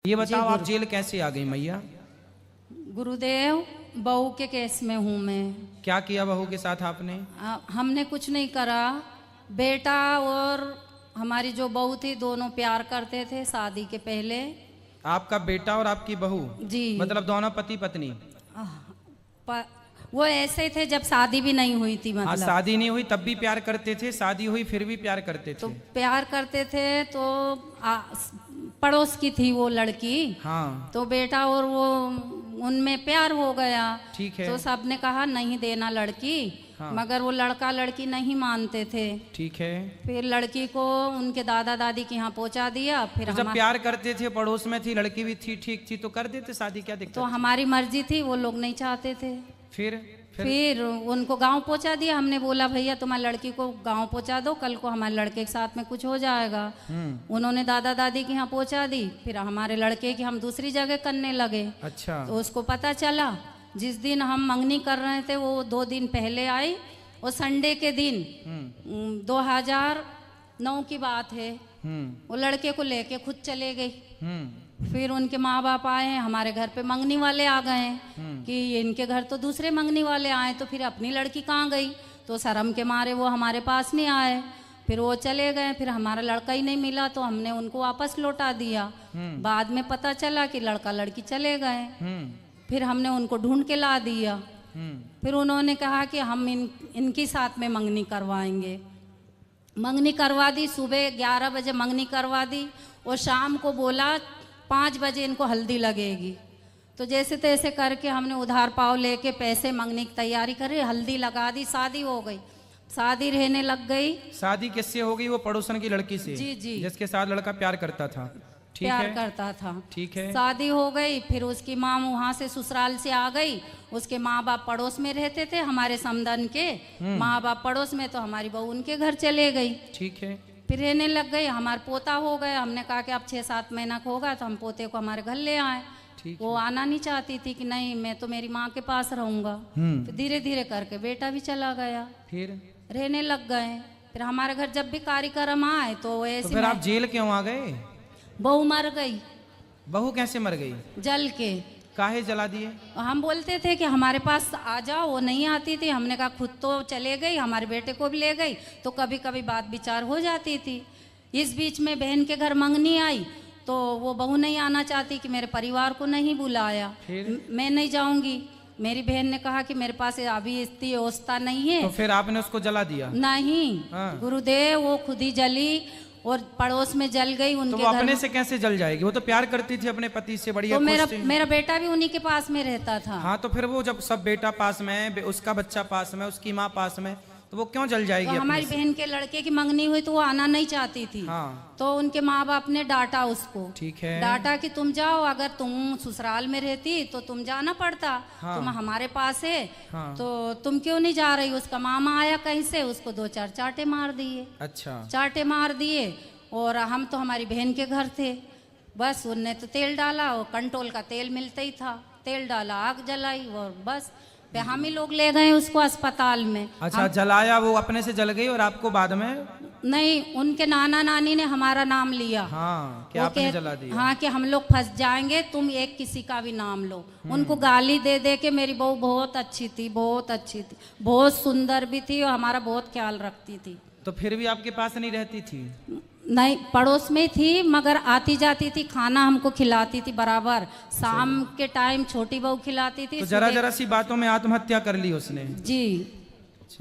ये बताओ आप जेल कैसे आ गई मैया? गुरुदेव, बहू के केस में हूँ मैं। क्या किया बहू के साथ आपने? हमने कुछ नहीं करा। बेटा और हमारी जो बहू थी दोनों प्यार करते थे शादी के पहले। आपका बेटा और आपकी बहू? जी। मतलब दोनों पति पत्नी? वो ऐसे थे जब शादी भी नहीं हुई थी। मतलब हाँ, शादी नहीं हुई तब भी प्यार करते थे, शादी हुई फिर भी प्यार करते थे। तो प्यार करते थे तो पड़ोस की थी वो लड़की। हाँ। तो बेटा और वो उनमें प्यार हो गया। ठीक है। तो सबने कहा नहीं देना लड़की। हाँ। मगर वो लड़का लड़की नहीं मानते थे। ठीक है। फिर लड़की को उनके दादा दादी के यहाँ पहुंचा दिया। फिर तो जब प्यार करते थे, पड़ोस में थी, लड़की भी थी, ठीक थी, तो कर देते शादी, क्या दिक्कत? तो हमारी मर्जी थी, वो लोग नहीं चाहते थे। फिर उनको गांव पहुंचा दिया। हमने बोला भैया तुम्हारी लड़की को गांव पहुंचा दो, कल को हमारे लड़के के साथ में कुछ हो जाएगा। उन्होंने दादा दादी के यहाँ पहुंचा दी। फिर हमारे लड़के की हम दूसरी जगह करने लगे। अच्छा। तो उसको पता चला। जिस दिन हम मंगनी कर रहे थे वो 2 दिन पहले आई। वो संडे के दिन 2009 की बात है। वो लड़के को लेके खुद चले गई। फिर उनके माँ बाप आए, हमारे घर पे मंगनी वाले आ गए कि इनके घर तो दूसरे मंगनी वाले आए, तो फिर अपनी लड़की कहाँ गई? तो शर्म के मारे वो हमारे पास नहीं आए। फिर वो चले गए। फिर हमारा लड़का ही नहीं मिला तो हमने उनको वापस लौटा दिया। बाद में पता चला कि लड़का लड़की चले गए। फिर हमने उनको ढूंढ के ला दिया। फिर उन्होंने कहा कि हम इनकी साथ में मंगनी करवाएंगे। मंगनी करवा दी। सुबह 11 बजे मंगनी करवा दी और शाम को बोला 5 बजे इनको हल्दी लगेगी। तो जैसे तैसे करके हमने उधार पाव लेके पैसे मंगनी की तैयारी करी, हल्दी लगा दी, शादी हो गई। शादी रहने लग गई। शादी किससे हो गई? वो पड़ोसन की लड़की से? जी जी। जिसके साथ लड़का प्यार करता था। ठीक प्यार है। करता था। ठीक है। शादी हो गई। फिर उसकी माँ वहाँ से ससुराल से आ गई। उसके माँ बाप पड़ोस में रहते थे, हमारे समधन के माँ बाप पड़ोस में, तो हमारी बहू उनके घर चले गई। ठीक है। फिर रहने लग गई। हमारा पोता हो गया। हमने कहा कि अब 6-7 महीना का होगा तो हम पोते को हमारे घर ले आए। वो आना नहीं चाहती थी कि नहीं मैं तो मेरी माँ के पास रहूंगा। फिर धीरे धीरे करके बेटा भी चला गया। फिर रहने लग गए। फिर हमारे घर जब भी कार्यक्रम आए तो ऐसे तो फिर आप जेल क्यों आ गए? बहू मर गई। बहू कैसे मर गई? जल के। काहे जला दिए? हम बोलते थे कि हमारे पास आ जाओ, वो नहीं आती थी। हमने कहा खुद तो चले गई, हमारे बेटे को भी ले गई, तो कभी कभी बात विचार हो जाती थी। इस बीच में बहन के घर मंगनी आई तो वो बहू नहीं आना चाहती कि मेरे परिवार को नहीं बुलाया। मैं नहीं जाऊंगी। मेरी बहन ने कहा कि मेरे पास अभी इतनी व्यवस्था नहीं है। तो फिर आपने उसको जला दिया? नहीं। गुरुदेव, वो खुद ही जली और पड़ोस में जल गई। उनके तो वो अपने से कैसे जल जाएगी? वो तो प्यार करती थी अपने पति से, बढ़िया। तो मेरा बेटा भी उन्हीं के पास में रहता था। हाँ, तो फिर वो जब सब बेटा पास में, उसका बच्चा पास में, उसकी माँ पास में, तो वो क्यों जल जाएगी? तो हमारी बहन के लड़के की मंगनी हुई तो वो आना नहीं चाहती थी। हाँ। तो उनके माँ बाप ने डांटा उसको। ठीक है। डांटा कि तुम जाओ, अगर तुम ससुराल में रहती तो तुम जाना पड़ता। हाँ। तुम हमारे पास है। हाँ। तो तुम क्यों नहीं जा रही? उसका मामा आया कहीं से, उसको 2-4 चांटे मार दिए। अच्छा। चांटे मार दिए। और हम तो हमारी बहन के घर थे। बस उनने तो तेल डाला, और कंट्रोल का तेल मिलता ही था, तेल डाला, आग जलाई और बस हम ही लोग ले गए उसको अस्पताल में। अच्छा, जलाया, वो अपने से जल गई और आपको बाद में? नहीं, उनके नाना नानी ने हमारा नाम लिया। हाँ, कि आपने जला दिया। हाँ, कि हम लोग फंस जाएंगे, तुम एक किसी का भी नाम लो। उनको गाली दे दे के। मेरी बहू बहुत अच्छी थी, बहुत अच्छी थी, बहुत सुंदर भी थी और हमारा बहुत ख्याल रखती थी। तो फिर भी आपके पास नहीं रहती थी? नहीं, पड़ोस में थी, मगर आती जाती थी, खाना हमको खिलाती थी बराबर। शाम के टाइम छोटी बहू खिलाती थी। तो जरा सी बातों में आत्महत्या कर ली उसने? जी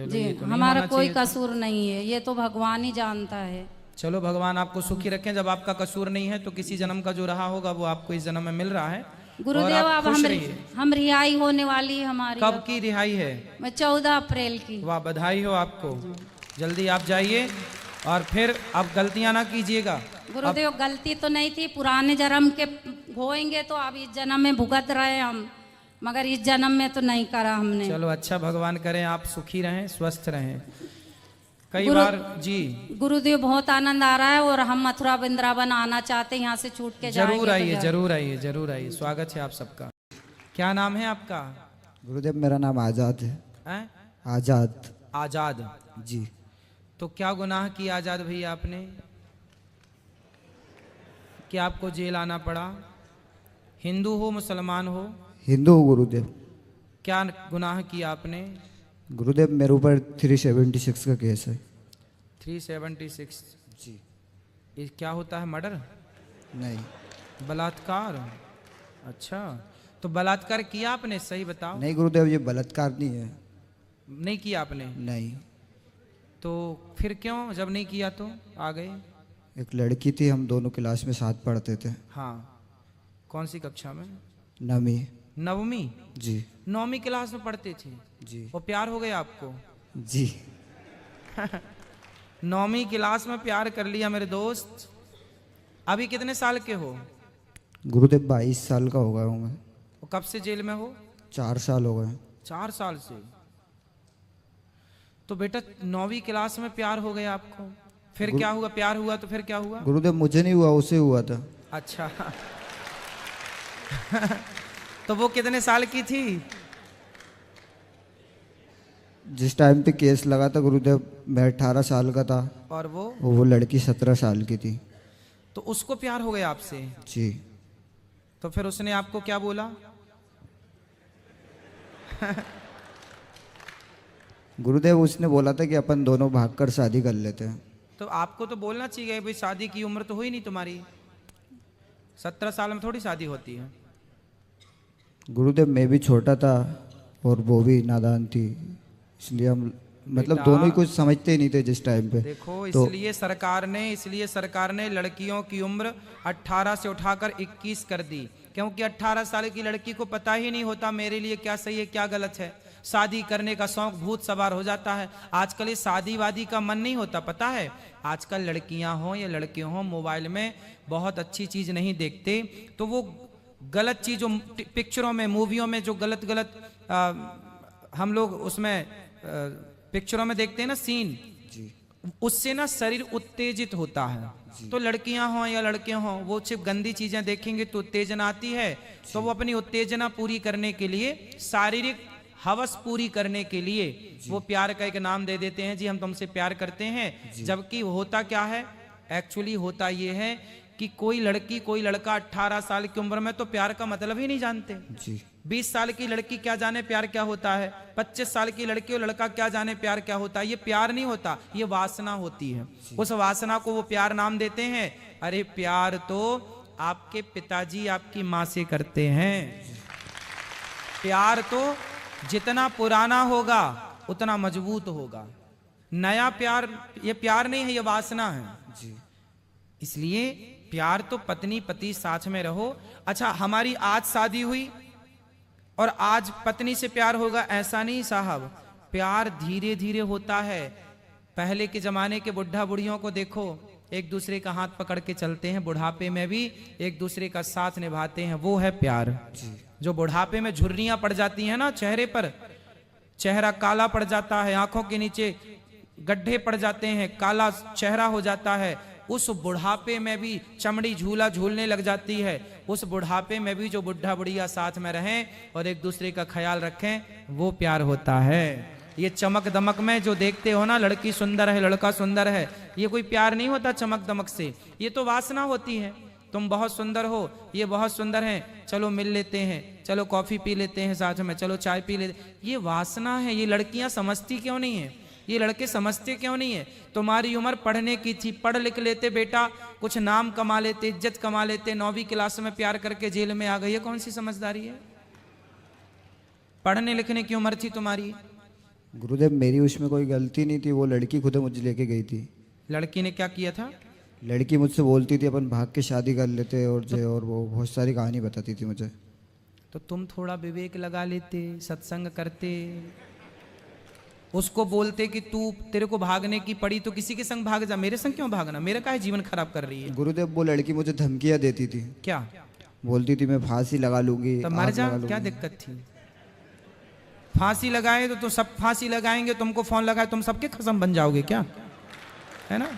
जी। तो हमारा कोई कसूर नहीं है, ये तो भगवान ही जानता है। चलो, भगवान आपको सुखी रखें। जब आपका कसूर नहीं है तो किसी जन्म का जो रहा होगा वो आपको इस जन्म में मिल रहा है। गुरुदेव, अब हम रिहाई होने वाली है हमारी। कब की रिहाई है? 14 अप्रैल की। वाह, बधाई हो आपको। जल्दी आप जाइए और फिर अब गलतियां ना कीजिएगा। गुरुदेव, गलती तो नहीं थी, पुराने जन्म के होएंगे तो अब इस जन्म में भुगत रहे हम, मगर इस जन्म में तो नहीं करा हमने। चलो, अच्छा, भगवान करें आप सुखी रहें, स्वस्थ रहें। कई बार जी। गुरुदेव, बहुत आनंद आ रहा है और हम मथुरा वृंदावन आना चाहते हैं, यहाँ से छूट के जाएंगे। जरूर आइए, जरूर आइए, जरूर आइए। स्वागत है आप सबका। क्या नाम है आपका? गुरुदेव, मेरा नाम आजाद है। आजाद। आजाद जी। तो क्या गुनाह किया आजाद भैया आपने कि आपको जेल आना पड़ा? हिंदू हो मुसलमान हो? हिंदू हूँ गुरुदेव। क्या गुनाह किया आपने? गुरुदेव मेरे ऊपर 376 का केस है। 376? जी। ये क्या होता है, मर्डर? नहीं। बलात्कार? अच्छा, तो बलात्कार किया आपने, सही बताओ। नहीं गुरुदेव, ये बलात्कार नहीं है। नहीं किया आपने? नहीं। तो फिर क्यों, जब नहीं किया तो आ गए? एक लड़की थी, हम दोनों क्लास में साथ पढ़ते थे। हाँ, कौन सी कक्षा में? 9वीं। नवमी? जी। 9वीं क्लास में पढ़ते थे? जी। वो प्यार हो गया आपको? जी। 9वीं क्लास में प्यार कर लिया मेरे दोस्त। अभी कितने साल के हो? गुरुदेव 22 साल का हो गया हूँ मैं। वो कब से जेल में हो? 4 साल हो गए। 4 साल से? तो बेटा 9वीं क्लास में प्यार हो गया आपको, फिर क्या हुआ? प्यार हुआ तो फिर क्या हुआ? गुरुदेव मुझे नहीं हुआ, उसे हुआ था। अच्छा। तो वो कितने साल की थी? जिस टाइम पे केस लगा था गुरुदेव, मैं 18 साल का था और वो लड़की 17 साल की थी। तो उसको प्यार हो गया आपसे? जी। तो फिर उसने आपको क्या बोला? गुरुदेव उसने बोला था कि अपन दोनों भागकर शादी कर लेते हैं। तो आपको तो बोलना चाहिए भाई, शादी की उम्र तो हुई नहीं तुम्हारी, 17 साल में थोड़ी शादी होती है। गुरुदेव मैं भी छोटा था और वो भी नादान थी, इसलिए हम मतलब बेटा, दोनों ही कुछ समझते ही नहीं थे जिस टाइम पे। देखो तो इसलिए सरकार ने लड़कियों की उम्र 18 से उठाकर 21 कर दी, क्योंकि 18 साल की लड़की को पता ही नहीं होता मेरे लिए क्या सही है क्या गलत है। शादी करने का शौक भूत सवार हो जाता है। आजकल ये शादी वादी का मन नहीं होता, पता है। आजकल लड़कियां हों या लड़के हों, मोबाइल में बहुत अच्छी चीज नहीं देखते, तो वो गलत चीजों, पिक्चरों में, मूवियों में जो गलत गलत हम लोग उसमें पिक्चरों में देखते हैं ना सीन, उससे ना शरीर उत्तेजित होता है। तो लड़कियां हों या लड़के हों, वो सिर्फ गंदी चीजें देखेंगे तो उत्तेजना आती है, तो वो अपनी उत्तेजना पूरी करने के लिए, शारीरिक हवस पूरी करने के लिए वो प्यार का एक नाम दे देते हैं, जी हम तुमसे प्यार करते हैं। जबकि होता क्या है, एक्चुअली होता ये है कि कोई लड़की कोई लड़का 18 साल की उम्र में तो प्यार का मतलब ही नहीं जानते। 20 साल की लड़की क्या जाने प्यार क्या होता है, 25 साल की लड़की और लड़का क्या जाने प्यार क्या होता है। ये प्यार नहीं होता, ये वासना होती है। उस वासना को वो प्यार नाम देते हैं। अरे प्यार तो आपके पिताजी आपकी माँ से करते हैं। प्यार तो जितना पुराना होगा उतना मजबूत होगा। नया प्यार ये प्यार नहीं है, ये वासना है। इसलिए प्यार तो पत्नी पति साथ में रहो। अच्छा, हमारी आज शादी हुई और आज पत्नी से प्यार होगा, ऐसा नहीं साहब। प्यार धीरे धीरे होता है। पहले के जमाने के बुढ़ा बुढ़ियों को देखो, एक दूसरे का हाथ पकड़ के चलते हैं, बुढ़ापे में भी एक दूसरे का साथ निभाते हैं, वो है प्यार। जो बुढ़ापे में झुर्रियां पड़ जाती हैं ना चेहरे पर, चेहरा काला पड़ जाता है, आंखों के नीचे गड्ढे पड़ जाते हैं, काला चेहरा हो जाता है, उस बुढ़ापे में भी चमड़ी झूला झूलने लग जाती है। उस बुढ़ापे में भी जो बुढ़ा बुढ़िया साथ में रहें और एक दूसरे का ख्याल रखें, वो प्यार होता है। ये चमक दमक में जो देखते हो ना, लड़की सुंदर है लड़का सुंदर है, ये कोई प्यार नहीं होता चमक दमक से, ये तो वासना होती है। तुम बहुत सुंदर हो, ये बहुत सुंदर हैं, चलो मिल लेते हैं, चलो कॉफी पी लेते हैं साथ में, चलो चाय पी लेते, ये वासना है। ये लड़कियां समझती क्यों नहीं है, ये लड़के समझते क्यों नहीं है। तुम्हारी उम्र पढ़ने की थी, पढ़ लिख लेते बेटा, कुछ नाम कमा लेते, इज्जत कमा लेते। 9वीं क्लास में प्यार करके जेल में आ गई, ये कौन सी समझदारी है। पढ़ने लिखने की उम्र थी तुम्हारी। गुरुदेव मेरी उसमें कोई गलती नहीं थी, वो लड़की खुद मुझे लेके गई थी। लड़की ने क्या किया था? लड़की मुझसे बोलती थी अपन भाग के शादी कर लेते, और वो बहुत सारी कहानी बताती थी मुझे। तो तुम थोड़ा विवेक लगा लेते, सत्संग करते, उसको बोलते कि तू तेरे को भागने की पड़ी तो किसी के संग भाग जा, मेरे संग क्यों भागना, मेरा काहे जीवन खराब कर रही है। गुरुदेव वो लड़की मुझे धमकियां देती थी। क्या बोलती थी मैं फांसी लगा लूंगी, तो मर जा, क्या दिक्कत थी। फांसी लगाए तो सब फांसी लगाएंगे, तुमको फोन लगाए तुम सबके खसम बन जाओगे क्या, है ना।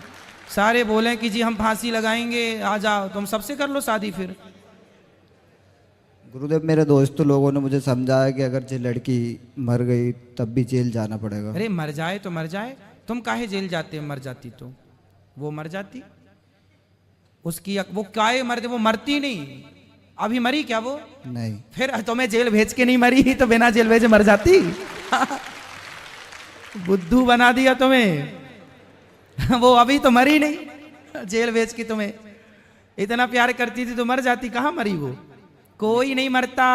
सारे बोले कि जी हम फांसी लगाएंगे, आ जाओ, तुम सबसे कर लो शादी। फिर गुरुदेव मेरे दोस्तों लोगों ने मुझे समझाया कि अगर जो लड़की मर गई तब भी जेल जाना पड़ेगा। अरे मर जाए तो मर जाए, तुम काहे जेल जाते, मर जाती तो वो मर जाती। उसकी वो काहे मरते, वो मरती नहीं, अभी मरी क्या वो? नहीं, फिर तुम्हें जेल भेज के नहीं मरी तो बिना जेल भेजे मर जाती? बुद्धू बना दिया तुम्हें। वो अभी तो मरी नहीं, जेल भेज के तुम्हें। इतना प्यार करती थी तो मर जाती, कहां मरी वो? कोई नहीं मरता,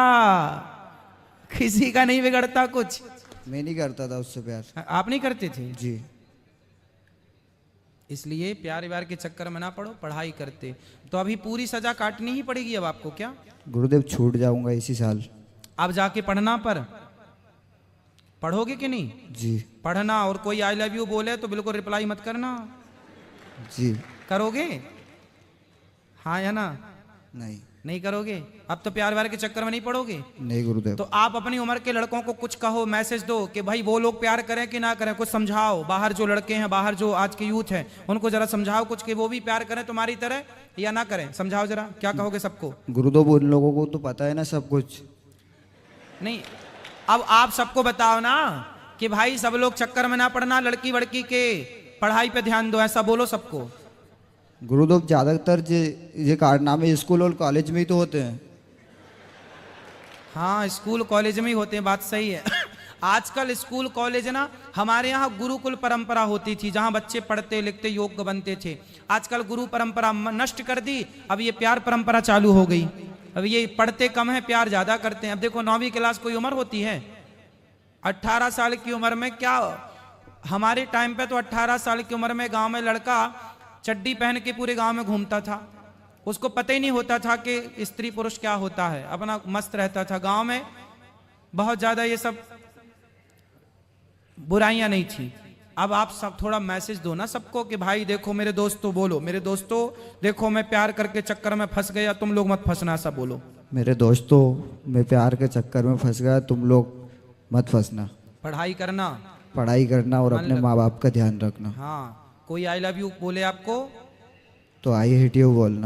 किसी का नहीं बिगड़ता कुछ। मैं नहीं करता था उससे प्यार। आप नहीं करते थे? जी। इसलिए प्यार व्यार के चक्कर में ना पड़ो, पढ़ाई करते। तो अभी पूरी सजा काटनी ही पड़ेगी अब आपको क्या? गुरुदेव छूट जाऊंगा इसी साल। अब जाके पढ़ना, पर पढ़ोगे कि नहीं? जी। पढ़ना, और कोई आई लव यू बोले तो बिल्कुल रिप्लाई मत करना। जी। करोगे? हाँ या ना? नहीं। नहीं करोगे? अब तो प्यार व्यार के चक्कर में नहीं पड़ोगे? नहीं गुरुदेव। तो आप अपनी उम्र के लड़कों को कुछ कहो, मैसेज दो कि भाई वो लोग प्यार करें कि ना करें, कुछ समझाओ। बाहर जो लड़के हैं, बाहर जो आज के यूथ है, उनको जरा समझाओ कुछ कि वो भी प्यार करें तुम्हारी तरह या ना करें। समझाओ जरा, क्या कहोगे सबको? गुरुदेव उन लोगों को तो पता है ना सब कुछ। नहीं, अब आप सबको बताओ ना कि भाई सब लोग चक्कर में ना पड़ना, लड़की वड़की के, पढ़ाई पे ध्यान दो, ऐसा बोलो सबको। गुरुदेव ज्यादातर ये कारनामे स्कूल और कॉलेज में ही तो होते हैं। हाँ, स्कूल कॉलेज में ही होते हैं, बात सही है। आजकल स्कूल कॉलेज ना, हमारे यहाँ गुरुकुल परंपरा होती थी जहाँ बच्चे पढ़ते लिखते योग्य बनते थे। आजकल गुरु परंपरा नष्ट कर दी, अब ये प्यार परंपरा चालू हो गई। अब ये पढ़ते कम है, प्यार ज्यादा करते हैं। अब देखो 9वीं क्लास कोई उम्र होती है? 18 साल की उम्र में क्या, हमारे टाइम पे तो 18 साल की उम्र में गांव में लड़का चड्डी पहन के पूरे गांव में घूमता था, उसको पता ही नहीं होता था कि स्त्री पुरुष क्या होता है, अपना मस्त रहता था गांव में। बहुत ज्यादा ये सब बुराइयां नहीं थी। अब आप सब थोड़ा मैसेज दो ना सबको कि भाई देखो मेरे दोस्तों, बोलो मेरे दोस्तों देखो मैं प्यार करके चक्कर में फंस गया, तुम लोग मत फंसना, सब बोलो। मेरे दोस्तों, मैं प्यार के चक्कर में फंस गया, तुम लोग मत फंसना। पढ़ाई करना, पढ़ाई करना और अपने माँ बाप का ध्यान रखना। हाँ, कोई आई लव यू बोले आपको तो आई हेट यू बोलना।